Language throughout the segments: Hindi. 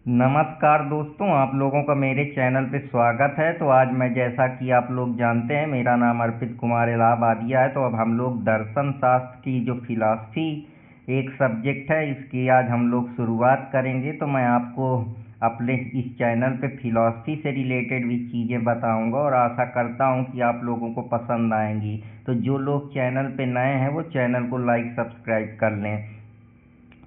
नमस्कार दोस्तों, आप लोगों का मेरे चैनल पे स्वागत है। तो आज मैं, जैसा कि आप लोग जानते हैं, मेरा नाम अर्पित कुमार इलाहाबादिया है। तो अब हम लोग दर्शन शास्त्र की जो फिलॉसफी एक सब्जेक्ट है, इसकी आज हम लोग शुरुआत करेंगे। तो मैं आपको अपने इस चैनल पे फिलॉसफी से रिलेटेड भी चीज़ें बताऊंगा और आशा करता हूं कि आप लोगों को पसंद आएंगी। तो जो लोग चैनल पे नए हैं वो चैनल को लाइक सब्सक्राइब कर लें।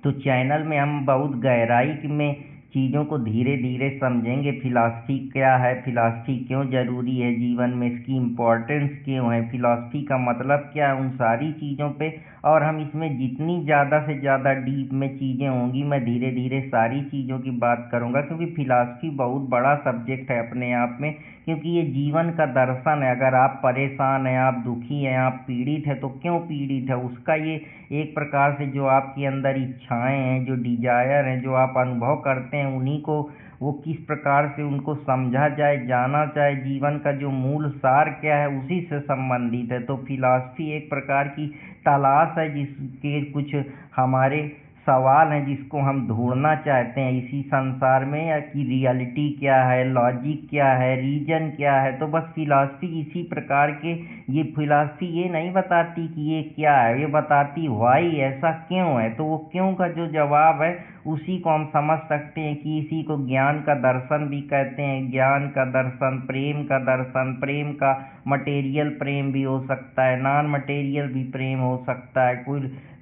तो चैनल में हम बहुत गहराई में चीज़ों को धीरे धीरे समझेंगे। फिलॉसफी क्या है, फिलॉसफी क्यों ज़रूरी है जीवन में, इसकी इम्पोर्टेंस क्यों है, फिलॉसफी का मतलब क्या है, उन सारी चीज़ों पे। और हम इसमें जितनी ज़्यादा से ज़्यादा डीप में चीज़ें होंगी, मैं धीरे धीरे सारी चीज़ों की बात करूँगा, क्योंकि फिलॉसफी बहुत बड़ा सब्जेक्ट है अपने आप में। क्योंकि ये जीवन का दर्शन है। अगर आप परेशान हैं, आप दुखी हैं, आप पीड़ित हैं, तो क्यों पीड़ित है उसका ये एक प्रकार से जो आपके अंदर इच्छाएं हैं, जो डिजायर हैं, जो आप अनुभव करते हैं, उन्हीं को वो किस प्रकार से उनको समझा जाए, जाना जाए, जीवन का जो मूल सार क्या है उसी से संबंधित है। तो फिलॉसफी एक प्रकार की तलाश है जिसके कुछ हमारे सवाल हैं जिसको हम ढूंढना चाहते हैं इसी संसार में, या कि रियलिटी क्या है, लॉजिक क्या है, रीजन क्या है। तो बस फिलॉसफी इसी प्रकार के, ये फिलॉसफी ये नहीं बताती कि ये क्या है, ये बताती व्हाई, ऐसा क्यों है। तो वो क्यों का जो जवाब है उसी को हम समझ सकते हैं कि इसी को ज्ञान का दर्शन भी कहते हैं। ज्ञान का दर्शन, प्रेम का दर्शन, प्रेम का मटेरियल प्रेम भी हो सकता है, नॉन मटेरियल भी प्रेम हो सकता है,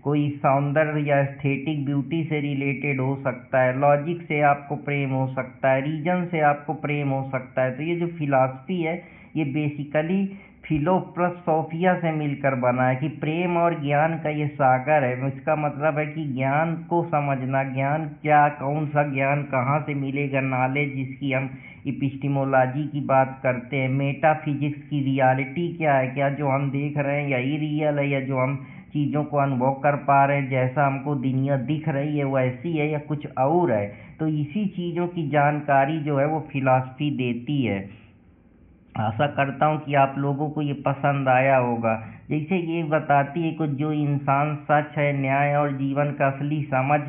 कोई सौंदर्य या एस्थेटिक ब्यूटी से रिलेटेड हो सकता है, लॉजिक से आपको प्रेम हो सकता है, रीजन से आपको प्रेम हो सकता है। तो ये जो फिलॉसफी है ये बेसिकली फिलो प्लस सोफिया से मिलकर बना है कि प्रेम और ज्ञान का ये सागर है। इसका मतलब है कि ज्ञान को समझना, ज्ञान क्या, कौन सा ज्ञान कहाँ से मिलेगा, नॉलेज जिसकी हम इपिस्टिमोलॉजी की बात करते हैं, मेटाफिजिक्स की रियलिटी क्या है, क्या जो हम देख रहे हैं यही रियल है, या जो हम चीज़ों को अनुभव कर पा रहे हैं, जैसा हमको दुनिया दिख रही है वैसी है, या कुछ और है। तो इसी चीज़ों की जानकारी जो है वो फिलॉसफी देती है। आशा करता हूँ कि आप लोगों को ये पसंद आया होगा। जैसे ये बताती है कि जो इंसान सच है, न्याय और जीवन का असली समझ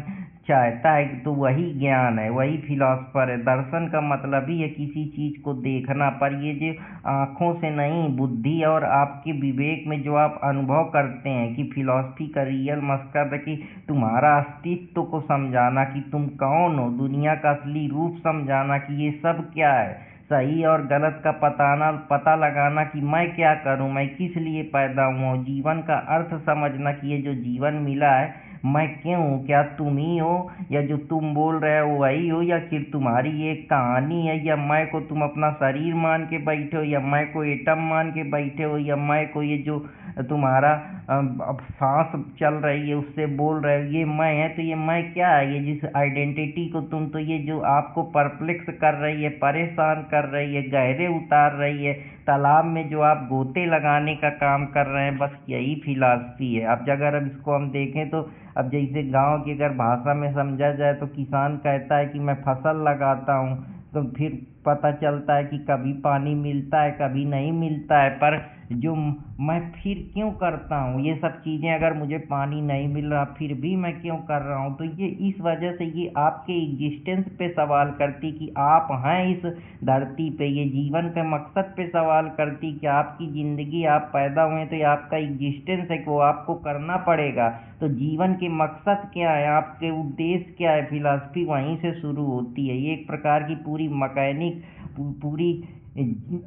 चाहता है, तो वही ज्ञान है, वही फिलॉसफर है। दर्शन का मतलब ही है किसी चीज़ को देखना, पर ये जो आँखों से नहीं, बुद्धि और आपके विवेक में जो आप अनुभव करते हैं, कि फिलॉसफी का रियल मकसद है कि तुम्हारा अस्तित्व को समझाना, कि तुम कौन हो, दुनिया का असली रूप समझाना, कि ये सब क्या है, सही और गलत का पता लगाना, कि मैं क्या करूं, मैं किस लिए पैदा हुआ हूँ, जीवन का अर्थ समझना, कि ये जो जीवन मिला है मैं क्यों हूँ, क्या तुम ही हो, या जो तुम बोल रहे हो वही हो, या फिर तुम्हारी ये कहानी है, या मैं को तुम अपना शरीर मान के बैठे हो, या मैं को एटम मान के बैठे हो, या मैं को ये जो तुम्हारा अब सांस चल रही है उससे बोल रहे हो ये मैं है। तो ये मैं क्या है, ये जिस आइडेंटिटी को तुम, तो ये जो आपको परप्लेक्स कर रही है, परेशान कर रही है, गहरे उतार रही है, तालाब में जो आप गोते लगाने का काम कर रहे हैं, बस यही फिलॉसफी है। अब अगर अब इसको हम देखें तो अब जैसे गांव की अगर भाषा में समझा जाए तो किसान कहता है कि मैं फसल लगाता हूँ, तो फिर पता चलता है कि कभी पानी मिलता है, कभी नहीं मिलता है, पर जो मैं फिर क्यों करता हूँ ये सब चीज़ें, अगर मुझे पानी नहीं मिल रहा फिर भी मैं क्यों कर रहा हूँ। तो ये इस वजह से ये आपके एग्जिस्टेंस पे सवाल करती कि आप हैं इस धरती पे, ये जीवन के मकसद पे सवाल करती कि आपकी ज़िंदगी, आप पैदा हुए तो ये आपका एग्जिस्टेंस है कि वो आपको करना पड़ेगा। तो जीवन के मकसद क्या है, आपके उद्देश्य क्या है, फिलॉसफी वहीं से शुरू होती है। ये एक प्रकार की पूरी मैकेनिक, पूरी,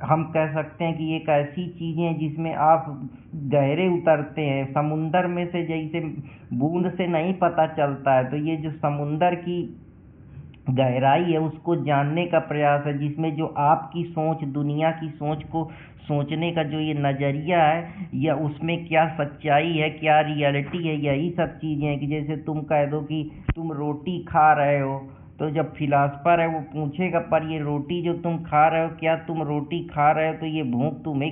हम कह सकते हैं कि एक ऐसी चीज़ें हैं जिसमें आप गहरे उतरते हैं समुंदर में से, जैसे बूंद से नहीं पता चलता है। तो ये जो समुंदर की गहराई है उसको जानने का प्रयास है, जिसमें जो आपकी सोच, दुनिया की सोच को सोचने का जो ये नज़रिया है, या उसमें क्या सच्चाई है, क्या रियलिटी है, यही सब चीज़ें हैं। कि जैसे तुम कह दो कि तुम रोटी खा रहे हो, तो जब फिलासफर है वो पूछेगा पर ये रोटी जो तुम खा रहे हो, क्या तुम रोटी खा रहे हो तो ये भूख तुम्हें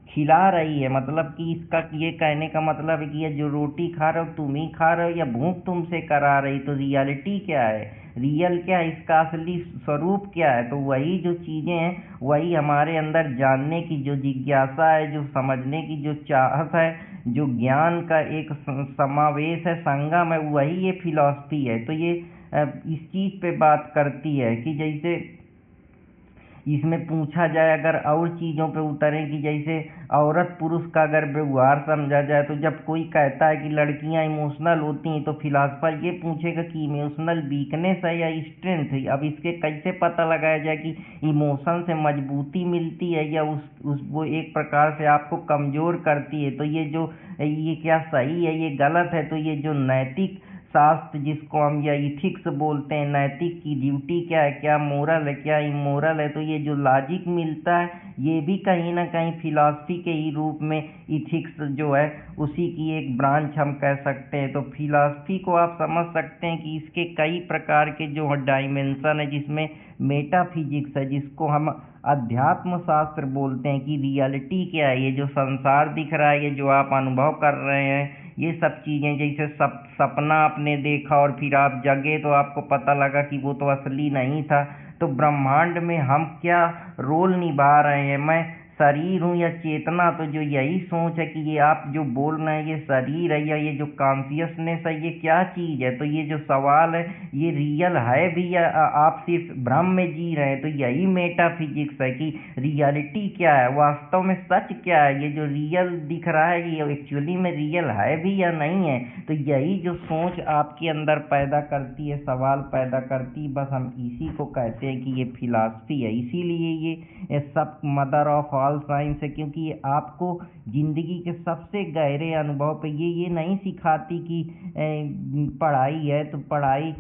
खिला रही है, मतलब कि इसका ये कहने का मतलब है कि ये जो रोटी खा रहे हो तुम ही खा रहे हो, या भूख तुमसे करा रही। तो रियलिटी क्या है, रियल क्या है, इसका असली स्वरूप क्या है। तो वही जो चीज़ें हैं वही हमारे अंदर जानने की जो जिज्ञासा है, जो समझने की जो चाहत है, जो ज्ञान का एक समावेश है, संगम है, वही ये फिलॉसफी है। तो ये इस चीज़ पे बात करती है कि जैसे इसमें पूछा जाए अगर और चीज़ों पे उतरें कि जैसे औरत पुरुष का अगर व्यवहार समझा जाए तो जब कोई कहता है कि लड़कियां इमोशनल होती हैं तो फिलासफर ये पूछेगा कि इमोशनल वीकनेस है या स्ट्रेंथ है। अब इसके कैसे पता लगाया जाए कि इमोशन से मजबूती मिलती है या उस वो एक प्रकार से आपको कमज़ोर करती है। तो ये क्या सही है ये गलत है। तो ये जो नैतिक शास्त्र जिसको हम या इथिक्स बोलते हैं, नैतिक की ड्यूटी क्या है, क्या मोरल है, क्या इमोरल है, तो ये जो लॉजिक मिलता है ये भी कहीं ना कहीं फिलॉसफी के ही रूप में इथिक्स जो है उसी की एक ब्रांच हम कह सकते हैं। तो फिलॉसफी को आप समझ सकते हैं कि इसके कई प्रकार के जो डायमेंशन है, जिसमें मेटाफिजिक्स है जिसको हम अध्यात्म शास्त्र बोलते हैं कि रियलिटी क्या है, ये जो संसार दिख रहा है, ये जो आप अनुभव कर रहे हैं, ये सब चीज़ें जैसे सपना आपने देखा और फिर आप जगे तो आपको पता लगा कि वो तो असली नहीं था। तो ब्रह्मांड में हम क्या रोल निभा रहे हैं, मैं शरीर हूँ या चेतना। तो जो यही सोच है कि ये आप जो बोल रहे हैं ये शरीर है या ये जो कॉन्शियसनेस है ये क्या चीज़ है। तो ये जो सवाल है ये रियल है भी या आप सिर्फ भ्रम में जी रहे हैं। तो यही मेटाफिजिक्स है कि रियलिटी क्या है, वास्तव में सच क्या है, ये जो रियल दिख रहा है ये एक्चुअली में रियल है भी या नहीं है। तो यही जो सोच आपके अंदर पैदा करती है, सवाल पैदा करती है, बस हम इसी को कहते हैं कि ये फिलॉसफी है। इसीलिए ये सब मदर ऑफ ऑल साइंस है, क्योंकि ये आपको जिंदगी के सबसे गहरे अनुभव पे ये नहीं सिखाती कि पढ़ाई है तो पढ़ाई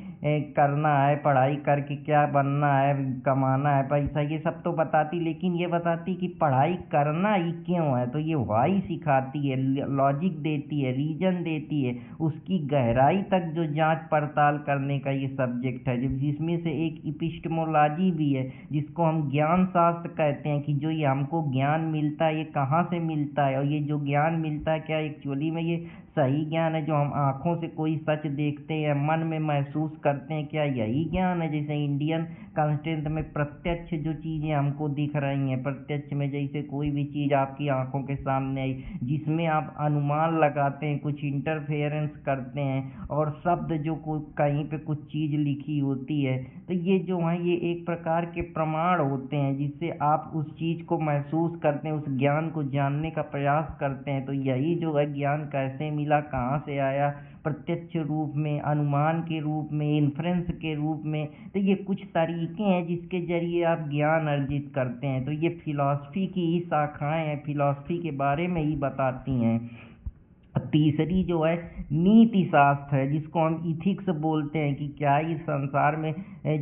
करना है, पढ़ाई करके क्या बनना है, कमाना है पैसा, ये सब तो बताती, लेकिन ये बताती कि पढ़ाई करना ही क्यों है। तो ये वाई सिखाती है, लॉजिक देती है, रीजन देती है, उसकी गहराई तक जो जांच पड़ताल करने का ये सब्जेक्ट है, जिसमें से एक इपिस्टेमोलॉजी भी है जिसको हम ज्ञान शास्त्र कहते हैं कि जो ये हमको ज्ञान मिलता है ये कहाँ से मिलता है, और ये जो ज्ञान मिलता है क्या एक्चुअली में ये सही ज्ञान है जो हम आँखों से कोई सच देखते हैं, मन में महसूस करते हैं, क्या यही ज्ञान है। जैसे इंडियन कॉन्स्टेंट में प्रत्यक्ष जो चीज़ें हमको दिख रही हैं, प्रत्यक्ष में जैसे कोई भी चीज़ आपकी आंखों के सामने आई जिसमें आप अनुमान लगाते हैं, कुछ इंटरफेरेंस करते हैं और शब्द जो कहीं पे कुछ चीज़ लिखी होती है, तो ये जो है ये एक प्रकार के प्रमाण होते हैं जिससे आप उस चीज़ को महसूस करते हैं, उस ज्ञान को जानने का प्रयास करते हैं। तो यही जो है ज्ञान कैसे मिला, कहाँ से आया, प्रत्यक्ष रूप में, अनुमान के रूप में, इन्फ्रेंस के रूप में, तो ये कुछ तरीके हैं जिसके जरिए आप ज्ञान अर्जित करते हैं। तो ये फिलॉसफी की ही शाखाएं हैं, फिलॉसफी के बारे में ही बताती हैं। तीसरी जो है नीति शास्त्र है जिसको हम इथिक्स बोलते हैं कि क्या इस संसार में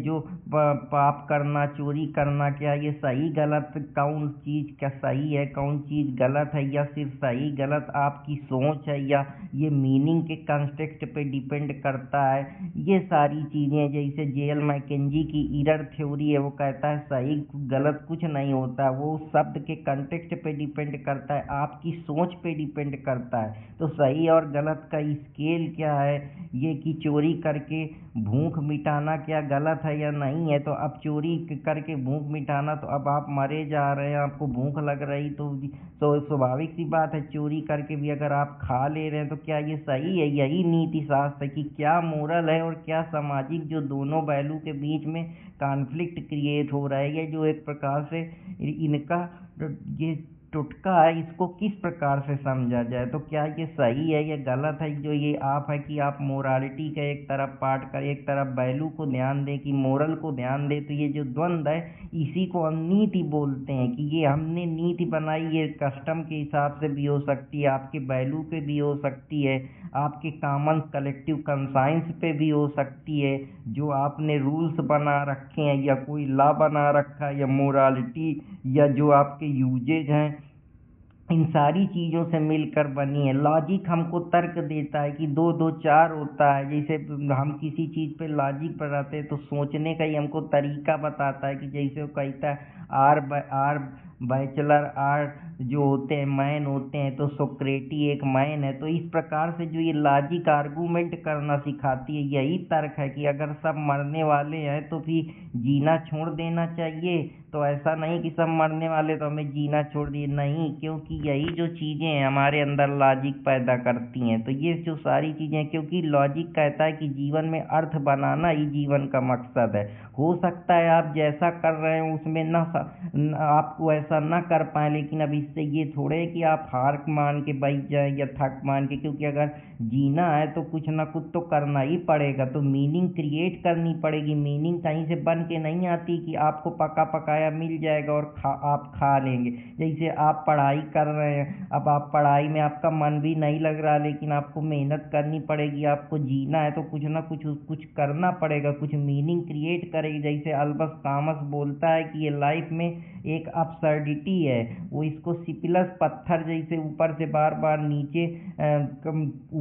जो पाप करना, चोरी करना, क्या ये सही गलत, कौन चीज़ क्या सही है, कौन चीज़ गलत है, या सिर्फ सही गलत आपकी सोच है, या ये मीनिंग के कंटेक्स्ट पे डिपेंड करता है। ये सारी चीज़ें जैसे जेएल मैकेंजी की इरर थ्योरी है, वो कहता है सही गलत कुछ नहीं होता, वो शब्द के कंटेक्स्ट पे डिपेंड करता है, आपकी सोच पे डिपेंड करता है। तो सही और गलत का स्केल क्या है, ये कि चोरी करके भूख मिटाना क्या गलत है या नहीं है। तो अब चोरी करके भूख मिटाना, तो अब आप मरे जा रहे हैं, आपको भूख लग रही, तो स्वाभाविक सी बात है चोरी करके भी अगर आप खा ले रहे हैं तो क्या ये सही है। यही नीति शास्त्र है कि क्या मोरल है और क्या सामाजिक, जो दोनों वैल्यू के बीच में कॉन्फ्लिक्ट क्रिएट हो रहा है, ये जो एक प्रकार से इनका ये टुटका है, इसको किस प्रकार से समझा जाए। तो क्या ये सही है या गलत है, जो ये आप है कि आप मोरालिटी का एक तरफ पार्ट कर, एक तरफ वैल्यू को ध्यान दें कि मोरल को ध्यान दें। तो ये जो द्वंद्व है इसी को हम नीति बोलते हैं कि ये हमने नीति बनाई, ये कस्टम के हिसाब से भी हो सकती है, आपके वैल्यू पे भी हो सकती है, आपके कॉमन कलेक्टिव कंसाइंस पे भी हो सकती है, जो आपने रूल्स बना रखे हैं या कोई लॉ बना रखा है, या मोरालिटी, या जो आपके यूजेज हैं, इन सारी चीज़ों से मिलकर बनी है। लॉजिक हमको तर्क देता है कि दो दो चार होता है। जैसे हम किसी चीज़ पे लॉजिक पर आते हैं तो सोचने का ही हमको तरीका बताता है कि जैसे वो कहता है आर बैचलर आर्ट जो होते हैं मैन होते हैं, तो सोक्रेटी एक मैन है। तो इस प्रकार से जो ये लॉजिक आर्गूमेंट करना सिखाती है, यही तर्क है कि अगर सब मरने वाले हैं तो फिर जीना छोड़ देना चाहिए। तो ऐसा नहीं कि सब मरने वाले तो हमें जीना छोड़ दिए, नहीं, क्योंकि यही जो चीज़ें हैं हमारे अंदर लॉजिक पैदा करती हैं। तो ये जो सारी चीज़ें, क्योंकि लॉजिक कहता है कि जीवन में अर्थ बनाना ही जीवन का मकसद है। हो सकता है आप जैसा कर रहे हो उसमें आपको ऐसा ना कर पाए, लेकिन अब इससे ये थोड़े है कि आप हार मान के बैठ जाएं या थक मान के, क्योंकि अगर जीना है तो कुछ ना कुछ तो करना ही पड़ेगा। तो मीनिंग क्रिएट करनी पड़ेगी। मीनिंग कहीं से बन के नहीं आती कि आपको पका पकाया मिल जाएगा और आप खा लेंगे। जैसे आप पढ़ाई कर रहे हैं, अब आप पढ़ाई में आपका मन भी नहीं लग रहा, लेकिन आपको मेहनत करनी पड़ेगी। आपको जीना है तो कुछ ना कुछ करना पड़ेगा, कुछ मीनिंग क्रिएट करेगी। जैसे अल्बस कामस बोलता है कि ये लाइफ में एक अपसर्डिटी है, वो इसको सिपिलस पत्थर जैसे ऊपर से बार बार नीचे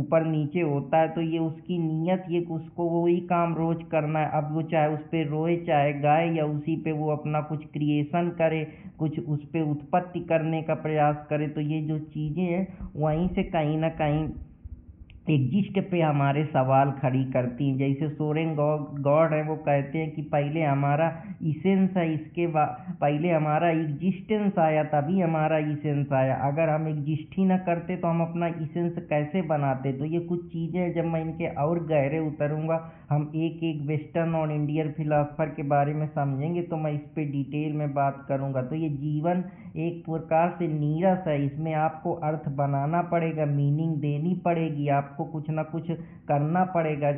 ऊपर नीचे होता है। तो ये उसकी नीयत, ये उसको वही काम रोज करना है। अब वो चाहे उस पर रोए चाहे गाए, या उसी पे वो अपना कुछ क्रिएशन करे, कुछ उस पर उत्पत्ति करने का प्रयास करे। तो ये जो चीज़ें हैं वहीं से कहीं ना कहीं एग्जिस्ट पे हमारे सवाल खड़ी करती हैं। जैसे सोरेन गॉड है, वो कहते हैं कि पहले हमारा इसेंस है, इसके बाद पहले हमारा एग्जिस्टेंस आया, तभी हमारा इसेंस आया। अगर हम एग्जिस्ट ही ना करते तो हम अपना इसेंस कैसे बनाते। तो ये कुछ चीज़ें हैं, जब मैं इनके और गहरे उतरूँगा, हम एक एक वेस्टर्न और इंडियन फिलासफर के बारे में समझेंगे, तो मैं इस पर डिटेल में बात करूँगा। तो ये जीवन एक प्रकार से नीरस है, इसमें आपको अर्थ बनाना पड़ेगा, मीनिंग देनी पड़ेगी, आपको कुछ ना कुछ करना पड़ेगा।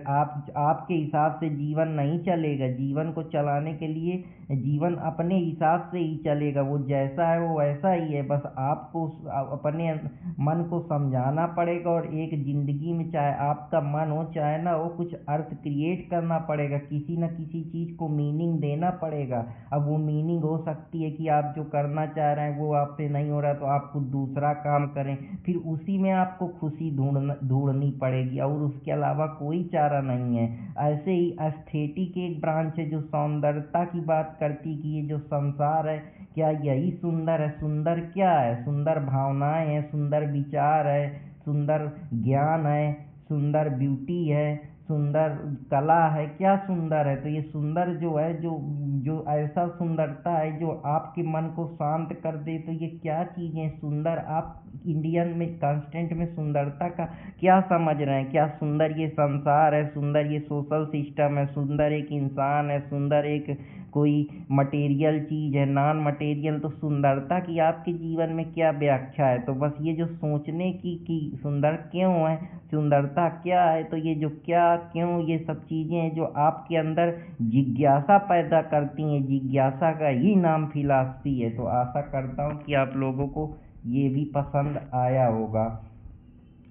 आपके हिसाब से जीवन नहीं चलेगा। जीवन को चलाने के लिए जीवन अपने हिसाब से ही चलेगा, वो जैसा है वो वैसा ही है। बस आपको अपने मन को समझाना पड़ेगा, और एक जिंदगी में चाहे आपका मन हो चाहे ना हो, कुछ अर्थ क्रिएट करना पड़ेगा, किसी न किसी चीज़ को मीनिंग देना पड़ेगा। अब वो मीनिंग हो सकती है कि आप जो करना चाह रहे हैं वो आपसे नहीं हो रहा, तो आप कुछ दूसरा काम करें, फिर उसी में आपको खुशी ढूंढनी पड़ेगी, और उसके अलावा कोई चारा नहीं है। ऐसे ही एस्थेटिक एक ब्रांच है जो सौंदर्यता की बात करती कि ये जो संसार है, क्या यही सुंदर है? सुंदर क्या है? सुंदर भावनाएं हैं, सुंदर विचार है, सुंदर ज्ञान है, सुंदर ब्यूटी है, सुंदर कला है। क्या सुंदर है? तो ये सुंदर जो है, जो जो ऐसा सुंदरता है जो आपके मन को शांत कर दे, तो ये क्या चीज़ें सुंदर? आप इंडियन में कांस्टेंट में सुंदरता का क्या समझ रहे हैं? क्या सुंदर ये संसार है? सुंदर ये सोशल सिस्टम है? सुंदर एक इंसान है? सुंदर एक कोई मटेरियल चीज़ है, नॉन मटेरियल? तो सुंदरता की आपके जीवन में क्या व्याख्या है? तो बस ये जो सोचने की कि सुंदर क्यों है, सुंदरता क्या है, तो ये जो क्या क्यों, ये सब चीज़ें हैं जो आपके अंदर जिज्ञासा पैदा करती हैं। जिज्ञासा का ही नाम फिलॉसफी है। तो आशा करता हूँ कि आप लोगों को ये भी पसंद आया होगा।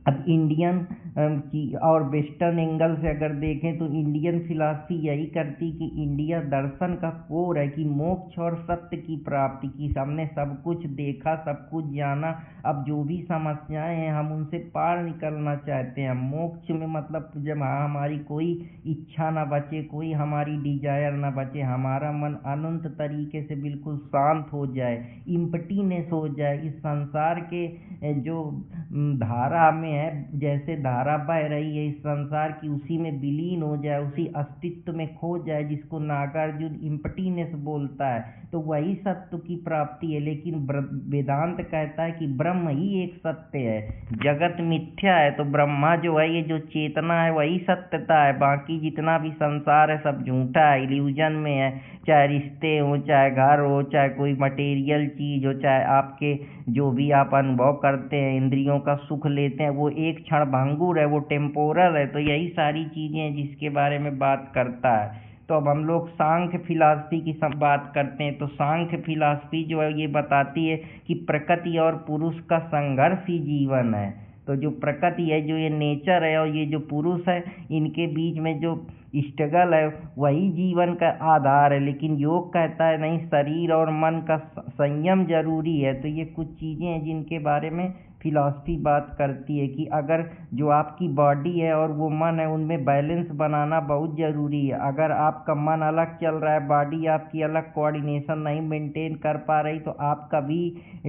अब इंडियन की और वेस्टर्न एंगल से अगर देखें तो इंडियन फिलॉसफी यही करती कि इंडिया दर्शन का कोर है, कि मोक्ष और सत्य की प्राप्ति की। हमने सब कुछ देखा, सब कुछ जाना, अब जो भी समस्याएं हैं हम उनसे पार निकलना चाहते हैं। मोक्ष में मतलब जब हमारी कोई इच्छा ना बचे, कोई हमारी डिजायर ना बचे, हमारा मन अनंत तरीके से बिल्कुल शांत हो जाए, इम्पटीनेस हो जाए, इस संसार के जो धारा में है, जैसे धारा बह रही है इस संसार की, उसी में विलीन हो जाए, उसी अस्तित्व में खो जाए, जिसको नागार्जुन इम्पटीनेस बोलता है। तो वही सत्य की प्राप्ति है। लेकिन वेदांत कहता है कि ब्रह्म ही एक सत्य है, जगत मिथ्या है। तो ब्रह्मा जो है, ये जो चेतना है, वही सत्यता है। बाकी जितना भी संसार है सब झूठा है, इल्यूजन में है। चाहे रिश्ते हो, चाहे घर हो, चाहे कोई मटेरियल चीज हो, चाहे आपके जो भी आप अनुभव करते हैं, इंद्रियों का सुख लेते हैं, वो एक क्षण भंगुर है, वो टेम्पोरल है। तो यही सारी चीजें हैं जिसके बारे में बात करता है। तो अब हम लोग सांख्य फिलॉसफी की सब बात करते हैं। तो सांख्य फिलॉसफी जो है ये बताती है कि प्रकृति और पुरुष का संघर्ष ही जीवन है। तो जो प्रकृति है, जो ये नेचर है, और ये जो पुरुष है, इनके बीच में जो स्ट्रगल है वही जीवन का आधार है। लेकिन योग कहता है नहीं, शरीर और मन का संयम जरूरी है। तो ये कुछ चीज़ें हैं जिनके बारे में फिलॉसफी बात करती है कि अगर जो आपकी बॉडी है और वो मन है उनमें बैलेंस बनाना बहुत ज़रूरी है। अगर आपका मन अलग चल रहा है, बॉडी आपकी अलग कोऑर्डिनेशन नहीं मेंटेन कर पा रही, तो आप कभी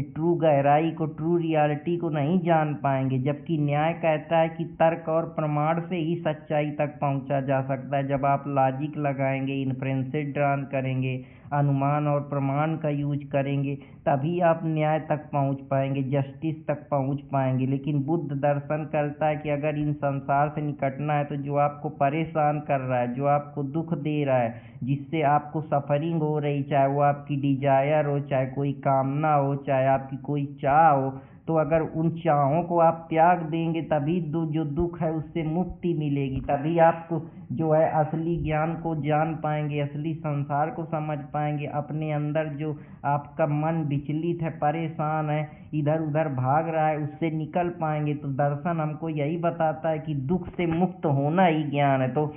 ट्रू गहराई को, ट्रू रियलिटी को नहीं जान पाएंगे। जबकि न्याय कहता है कि तर्क और प्रमाण से ही सच्चाई तक पहुंचा जा सकता है। जब आप लॉजिक लगाएंगे, इन्फरेंसेस ड्रॉ करेंगे, अनुमान और प्रमाण का यूज करेंगे, तभी आप न्याय तक पहुंच पाएंगे, जस्टिस तक पहुंच पाएंगे। लेकिन बुद्ध दर्शन करता है कि अगर इन संसार से निकटना है तो जो आपको परेशान कर रहा है, जो आपको दुख दे रहा है, जिससे आपको सफरिंग हो रही, चाहे वो आपकी डिजायर हो, चाहे कोई कामना हो, चाहे आपकी कोई चाह हो, तो अगर उन चाहों को आप त्याग देंगे तभी जो दुख है उससे मुक्ति मिलेगी। तभी आपको जो है असली ज्ञान को जान पाएंगे, असली संसार को समझ पाएंगे। अपने अंदर जो आपका मन विचलित है, परेशान है, इधर उधर भाग रहा है, उससे निकल पाएंगे। तो दर्शन हमको यही बताता है कि दुख से मुक्त होना ही ज्ञान है। तो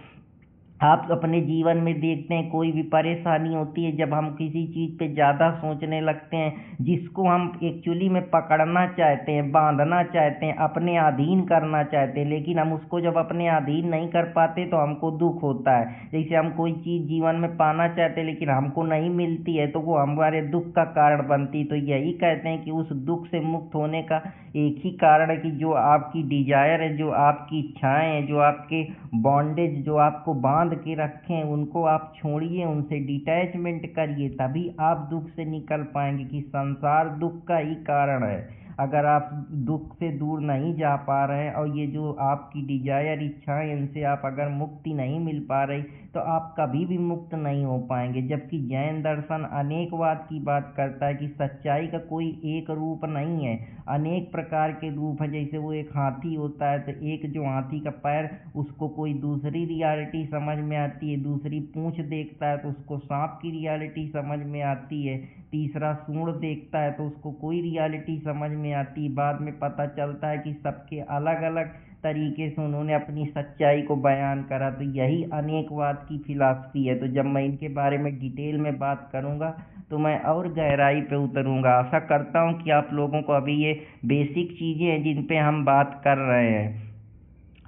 आप अपने जीवन में देखते हैं कोई भी परेशानी होती है, जब हम किसी चीज़ पे ज़्यादा सोचने लगते हैं, जिसको हम एक्चुअली में पकड़ना चाहते हैं, बांधना चाहते हैं, अपने अधीन करना चाहते हैं, लेकिन हम उसको जब अपने अधीन नहीं कर पाते तो हमको दुख होता है। जैसे हम कोई चीज़ जीवन में पाना चाहते हैं लेकिन हमको नहीं मिलती है, तो वो हमारे दुख का कारण बनती। तो यही कहते हैं कि उस दुख से मुक्त होने का एक ही कारण है कि जो आपकी डिजायर है, जो आपकी इच्छाएं हैं, जो आपके बॉन्डेज जो आपको बांध के रखे हैं, उनको आप छोड़िए, उनसे डिटैचमेंट करिए, तभी आप दुख से निकल पाएंगे। कि संसार दुख का ही कारण है। अगर आप दुख से दूर नहीं जा पा रहे हैं और ये जो आपकी डिजायर, इच्छाएं, इनसे आप अगर मुक्ति नहीं मिल पा रही, तो आप कभी भी मुक्त नहीं हो पाएंगे। जबकि जैन दर्शन अनेकवाद की बात करता है कि सच्चाई का कोई एक रूप नहीं है, अनेक प्रकार के रूप है। जैसे वो एक हाथी होता है, तो एक जो हाथी का पैर, उसको कोई दूसरी रियलिटी समझ में आती है, दूसरी पूंछ देखता है तो उसको सांप की रियलिटी समझ में आती है, तीसरा सूंड देखता है तो उसको कोई रियलिटी समझ में आती है। बाद में पता चलता है कि सबके अलग अलग तरीके से उन्होंने अपनी सच्चाई को बयान करा। तो यही अनेकवाद की फिलॉसफी है। तो जब मैं इनके बारे में डिटेल में बात करूंगा तो मैं और गहराई पे उतरूंगा। आशा करता हूं कि आप लोगों को अभी ये बेसिक चीज़ें हैं जिन पे हम बात कर रहे हैं।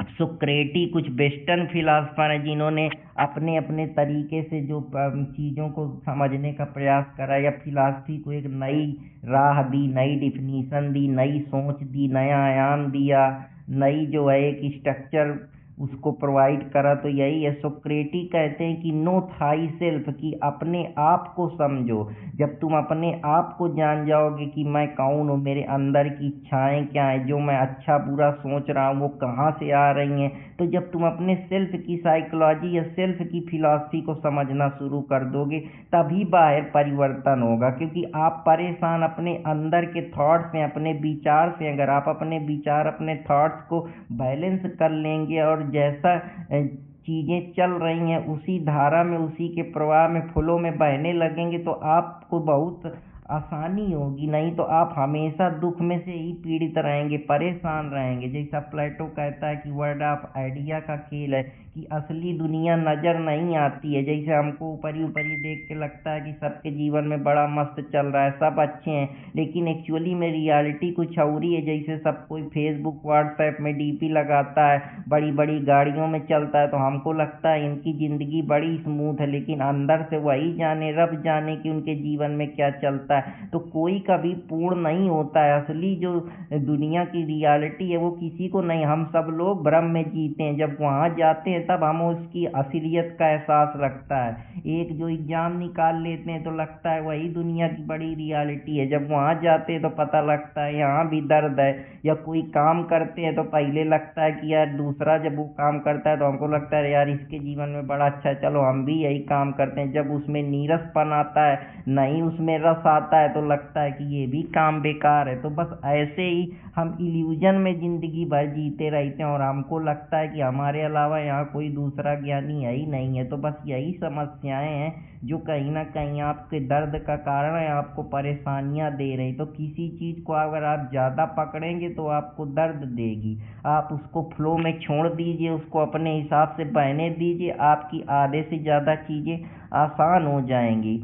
सुक्रेटी कुछ वेस्टर्न फिलासफर हैं जिन्होंने अपने अपने तरीके से जो चीज़ों को समझने का प्रयास करा, या फिलासफी को एक नई राह दी, नई डिफिनीशन दी, नई सोच दी, नया आयाम दिया, नई जो है एक स्ट्रक्चर उसको प्रोवाइड करा। तो यही है, सुक्रेटी कहते हैं कि नो थाई सेल्फ, कि अपने आप को समझो। जब तुम अपने आप को जान जाओगे कि मैं कौन हूँ, मेरे अंदर की इच्छाएं क्या हैं, जो मैं अच्छा बुरा सोच रहा हूँ वो कहाँ से आ रही हैं, तो जब तुम अपने सेल्फ की साइकोलॉजी या सेल्फ की फिलॉसफी को समझना शुरू कर दोगे, तभी बाहर परिवर्तन होगा। क्योंकि आप परेशान अपने अंदर के थॉट्स से, अपने विचार से, अगर आप अपने विचार, अपने थॉट्स को बैलेंस कर लेंगे और जैसा चीज़ें चल रही हैं उसी धारा में, उसी के प्रवाह में, फ्लो में बहने लगेंगे, तो आपको बहुत आसानी होगी। नहीं तो आप हमेशा दुख में से ही पीड़ित रहेंगे, परेशान रहेंगे। जैसा प्लेटो कहता है कि वर्ड ऑफ आइडिया का खेल है, कि असली दुनिया नज़र नहीं आती है। जैसे हमको ऊपरी ऊपरी देख के लगता है कि सबके जीवन में बड़ा मस्त चल रहा है, सब अच्छे हैं, लेकिन एक्चुअली में रियलिटी कुछ और ही है। जैसे सब कोई फेसबुक, व्हाट्सएप में डीपी लगाता है, बड़ी बड़ी गाड़ियों में चलता है, तो हमको लगता है इनकी ज़िंदगी बड़ी स्मूथ है, लेकिन अंदर से वही जाने, रब जाने कि उनके जीवन में क्या चलता है। तो कोई कभी पूर्ण नहीं होता है। असली जो दुनिया की रियलिटी है वो किसी को नहीं, हम सब लोग भ्रम में जीते हैं। जब वहाँ जाते हैं तब हमें उसकी असलियत का एहसास लगता है। एक जो एग्जाम निकाल लेते हैं तो लगता है वही दुनिया की बड़ी रियलिटी है, जब वहाँ जाते हैं तो पता लगता है यहाँ भी दर्द है। या कोई काम करते हैं तो पहले लगता है कि यार दूसरा जब वो काम करता है तो हमको लगता है यार इसके जीवन में बड़ा अच्छा है, चलो हम भी यही काम करते हैं। जब उसमें नीरसपन आता है, नहीं उसमें रस आता है, तो लगता है कि ये भी काम बेकार है। तो बस ऐसे ही हम इल्यूजन में ज़िंदगी भर जीते रहते हैं और हमको लगता है कि हमारे अलावा यहाँ कोई दूसरा ज्ञानी है ही नहीं है। तो बस यही समस्याएं हैं जो कहीं ना कहीं आपके दर्द का कारण है, आपको परेशानियां दे रही। तो किसी चीज़ को अगर आप ज़्यादा पकड़ेंगे तो आपको दर्द देगी। आप उसको फ्लो में छोड़ दीजिए, उसको अपने हिसाब से बहने दीजिए, आपकी आधे से ज़्यादा चीज़ें आसान हो जाएंगी।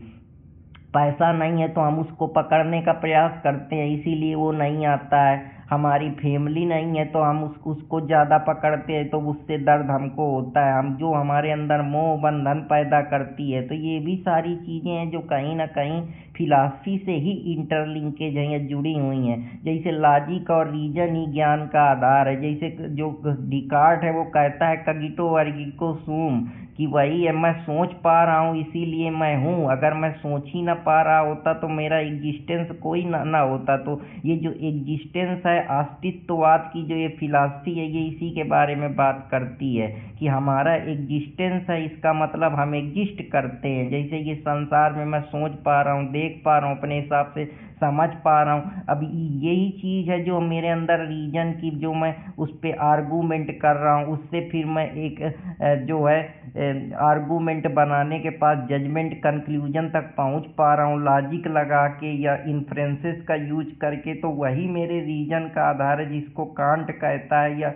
पैसा नहीं है तो हम उसको पकड़ने का प्रयास करते हैं, इसीलिए वो नहीं आता है। हमारी फैमिली नहीं है तो हम उसको ज़्यादा पकड़ते हैं तो उससे दर्द हमको होता है, हम जो हमारे अंदर मोह बंधन पैदा करती है। तो ये भी सारी चीज़ें हैं जो कहीं ना कहीं फिलॉसफी से ही इंटरलिंकेज हैं या जुड़ी हुई हैं। जैसे लॉजिक और रीजन ही ज्ञान का आधार है। जैसे जो डिकार्ट है वो कहता है कगिटो अर्गिको सूम, कि वही है, मैं सोच पा रहा हूँ इसीलिए मैं हूँ। अगर मैं सोच ही ना पा रहा होता तो मेरा एग्जिस्टेंस कोई ना होता। तो ये जो एग्जिस्टेंस है, अस्तित्ववाद की जो ये फिलॉसफी है, ये इसी के बारे में बात करती है कि हमारा एग्जिस्टेंस है, इसका मतलब हम एग्जिस्ट करते हैं। जैसे ये संसार में मैं सोच पा रहा हूँ, देख पा रहा हूँ, अपने हिसाब से समझ पा रहा हूँ। अब यही चीज़ है जो मेरे अंदर रीजन की, जो मैं उस पर आर्गूमेंट कर रहा हूँ, उससे फिर मैं एक जो है आर्गूमेंट बनाने के पास जजमेंट कंक्लूजन तक पहुँच पा रहा हूँ लॉजिक लगा के या इन्फ्रेंसेस का यूज करके। तो वही मेरे रीजन का आधार है, जिसको कांट कहता है या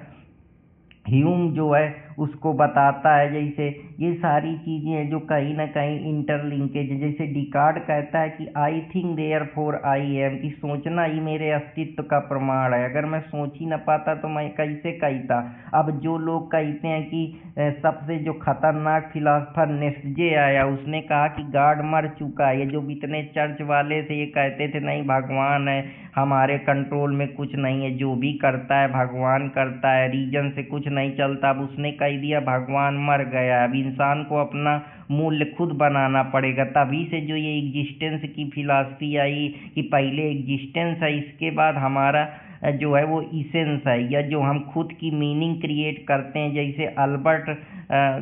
ह्यूम जो है उसको बताता है। जैसे ये सारी चीज़ें हैं जो कहीं ना कहीं इंटरलिंकेज है। जैसे डिकार्ड कहता है कि I think therefore I am, कि सोचना ही मेरे अस्तित्व का प्रमाण है। अगर मैं सोच ही ना पाता तो मैं कैसे कहता। अब जो लोग कहते हैं कि सबसे जो खतरनाक फिलासफर नेस्जे आया, उसने कहा कि गॉड मर चुका है। ये जो इतने चर्च वाले थे ये कहते थे नहीं भगवान है, हमारे कंट्रोल में कुछ नहीं है, जो भी करता है भगवान करता है, रीजन से कुछ नहीं चलता। अब उसने कह दिया भगवान मर गया। अब इंसान को अपना मूल्य खुद बनाना पड़ेगा। तभी से जो ये एग्जिस्टेंस की फिलॉसफी आई कि पहले एग्जिस्टेंस है, इसके बाद हमारा जो है वो इसेंस है, या जो हम खुद की मीनिंग क्रिएट करते हैं। जैसे अल्बर्ट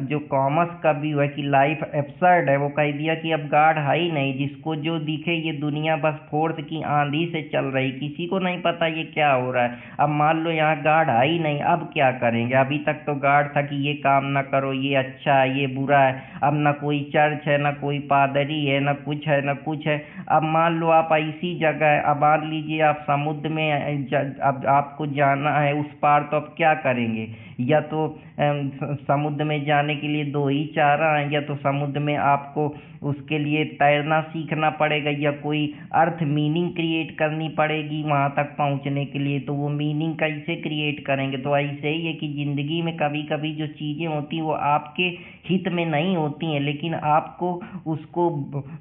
जो कॉमस का व्यू है कि लाइफ एब्सर्ड है, वो कह दिया कि अब गॉड है ही नहीं, जिसको जो दिखे ये दुनिया बस फोर्स की आंधी से चल रही, किसी को नहीं पता ये क्या हो रहा है। अब मान लो यहाँ गॉड है ही नहीं, अब क्या करेंगे। अभी तक तो गॉड था कि ये काम ना करो, ये अच्छा है, ये बुरा है। अब ना कोई चर्च है, ना कोई पादरी है, ना कुछ है, ना कुछ है। अब मान लो आप ऐसी जगह है, अब मान लीजिए आप समुद्र में अब आपको जाना है उस पार, तो अब क्या करेंगे। या तो समुद्र में जाने के लिए दो ही चारा हैं, या तो समुद्र में आपको उसके लिए तैरना सीखना पड़ेगा, या कोई अर्थ मीनिंग क्रिएट करनी पड़ेगी वहाँ तक पहुँचने के लिए। तो वो मीनिंग कैसे क्रिएट करेंगे। तो ऐसे ही है कि ज़िंदगी में कभी कभी जो चीज़ें होती हैं वो आपके हित में नहीं होती हैं, लेकिन आपको उसको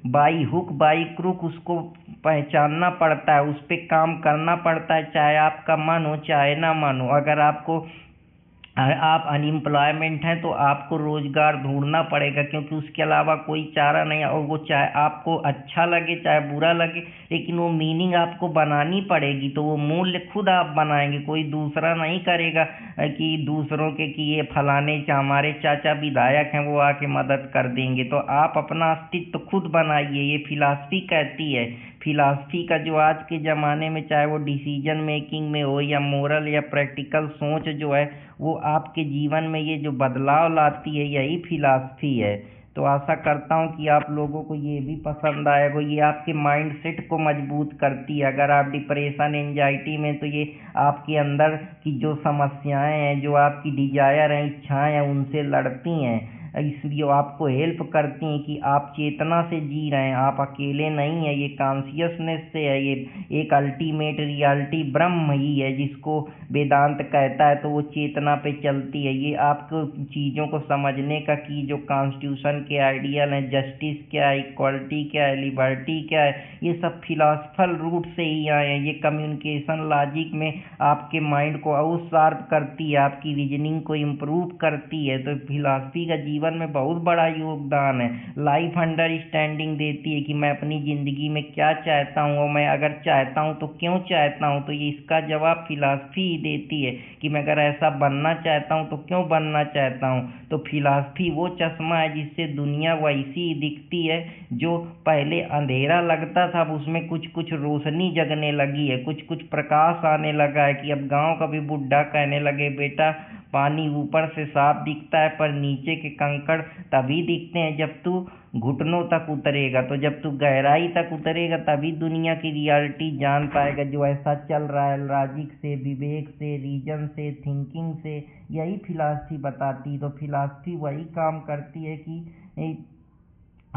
बाई हुक बाई क्रुक उसको पहचानना पड़ता है, उस पर काम करना पड़ता है, चाहे आपका मन हो चाहे ना मन हो। अगर आप अनएम्प्लॉयमेंट हैं तो आपको रोजगार ढूंढना पड़ेगा, क्योंकि उसके अलावा कोई चारा नहीं है। और वो चाहे आपको अच्छा लगे चाहे बुरा लगे, लेकिन वो मीनिंग आपको बनानी पड़ेगी। तो वो मूल्य खुद आप बनाएंगे, कोई दूसरा नहीं करेगा कि दूसरों के कि ये फलाने हमारे चाचा विधायक हैं वो आके मदद कर देंगे। तो आप अपना अस्तित्व खुद बनाइए, ये फिलॉसफी कहती है। फिलॉसफी का जो आज के ज़माने में चाहे वो डिसीजन मेकिंग में हो या मोरल या प्रैक्टिकल सोच जो है, वो आपके जीवन में ये जो बदलाव लाती है, यही फिलॉसफी है। तो आशा करता हूँ कि आप लोगों को ये भी पसंद आएगा। ये आपके माइंड सेट को मजबूत करती है। अगर आप डिप्रेशन एंजाइटी में, तो ये आपके अंदर की जो समस्याएं हैं, जो आपकी डिजायर हैं, इच्छाएं हैं, उनसे लड़ती हैं। इसलिए वो आपको हेल्प करती हैं कि आप चेतना से जी रहे हैं, आप अकेले नहीं हैं। ये कॉन्शियसनेस से है, ये एक अल्टीमेट रियलिटी ब्रह्म ही है जिसको वेदांत कहता है। तो वो चेतना पे चलती है। ये आपको चीज़ों को समझने का कि जो कॉन्स्टिट्यूशन के आइडियल हैं, जस्टिस क्या है, इक्वलिटी क्या है, लिबर्टी क्या है, ये सब फिलॉसफल रूट से ही आए हैं। ये कम्युनिकेशन लॉजिक में आपके माइंड को और शार्प करती है, आपकी रीजनिंग को इम्प्रूव करती है। तो फिलॉसफी का जीवन में बहुत बड़ा योगदान है। लाइफ अंडरस्टैंडिंग देती है कि मैं अपनी ज़िंदगी में क्या चाहता हूँ, और मैं अगर चाहता हूँ तो क्यों चाहता हूँ। तो ये इसका जवाब फिलॉसफी ही देती है कि मैं अगर ऐसा बनना चाहता हूँ तो क्यों बनना चाहता हूँ। तो फिलॉसफी वो चश्मा है जिससे दुनिया वैसी ही दिखती है। जो पहले अंधेरा लगता था, अब उसमें कुछ कुछ रोशनी जगने लगी है, कुछ कुछ प्रकाश आने लगा है। कि अब गांव का भी बुढ़ा कहने लगे, बेटा पानी ऊपर से साफ दिखता है पर नीचे के कंकड़ तभी दिखते हैं जब तू घुटनों तक उतरेगा। तो जब तू गहराई तक उतरेगा तभी दुनिया की रियलिटी जान पाएगा। जो ऐसा चल रहा है लॉजिक से, विवेक से, रीजन से, थिंकिंग से, यही फिलॉसफी बताती। तो फिलॉसफी वही काम करती है कि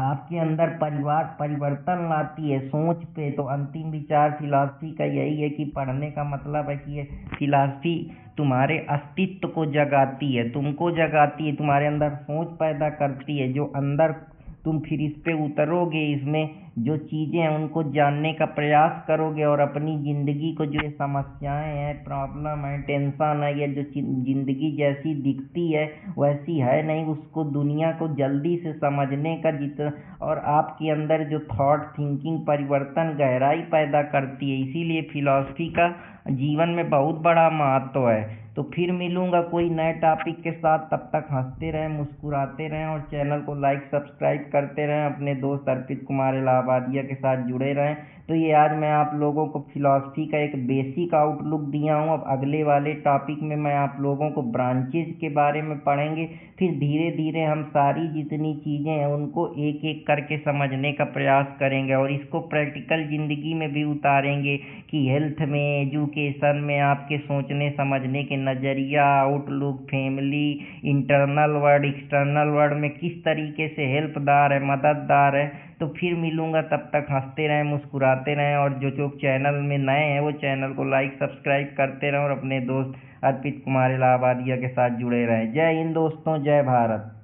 आपके अंदर परिवार परिवर्तन लाती है सोच पे। तो अंतिम विचार फिलॉसफी का यही है कि पढ़ने का मतलब है कि ये फिलॉसफी तुम्हारे अस्तित्व को जगाती है, तुमको जगाती है, तुम्हारे अंदर सोच पैदा करती है, जो अंदर तुम फिर इस पे उतरोगे, इसमें जो चीज़ें हैं उनको जानने का प्रयास करोगे और अपनी ज़िंदगी को, जो ये समस्याएं हैं, प्रॉब्लम है, टेंशन है, या जो ज़िंदगी जैसी दिखती है वैसी है नहीं, उसको दुनिया को जल्दी से समझने का जितना, और आपके अंदर जो थॉट थिंकिंग परिवर्तन गहराई पैदा करती है। इसीलिए फिलॉसफी का जीवन में बहुत बड़ा महत्व है। तो फिर मिलूंगा कोई नए टॉपिक के साथ, तब तक हंसते रहें, मुस्कुराते रहें और चैनल को लाइक सब्सक्राइब करते रहें। अपने दोस्त अर्पित कुमार इलाहाबादिया के साथ जुड़े रहें। तो ये आज मैं आप लोगों को फिलॉसफी का एक बेसिक आउटलुक दिया हूँ। अब अगले वाले टॉपिक में मैं आप लोगों को ब्रांचेज के बारे में पढ़ेंगे। फिर धीरे धीरे हम सारी जितनी चीज़ें हैं उनको एक एक करके समझने का प्रयास करेंगे और इसको प्रैक्टिकल ज़िंदगी में भी उतारेंगे कि हेल्थ में, एजुकेशन में, आपके सोचने समझने के नज़रिया, outlook, family, internal word, external word में किस तरीके से हेल्पदार है, मददगार है। तो फिर मिलूंगा, तब तक हंसते रहें, मुस्कुराते रहें और जो जो चैनल में नए हैं वो चैनल को लाइक सब्सक्राइब करते रहें और अपने दोस्त अर्पित कुमार इलाहाबादिया के साथ जुड़े रहें। जय हिंद दोस्तों, जय भारत।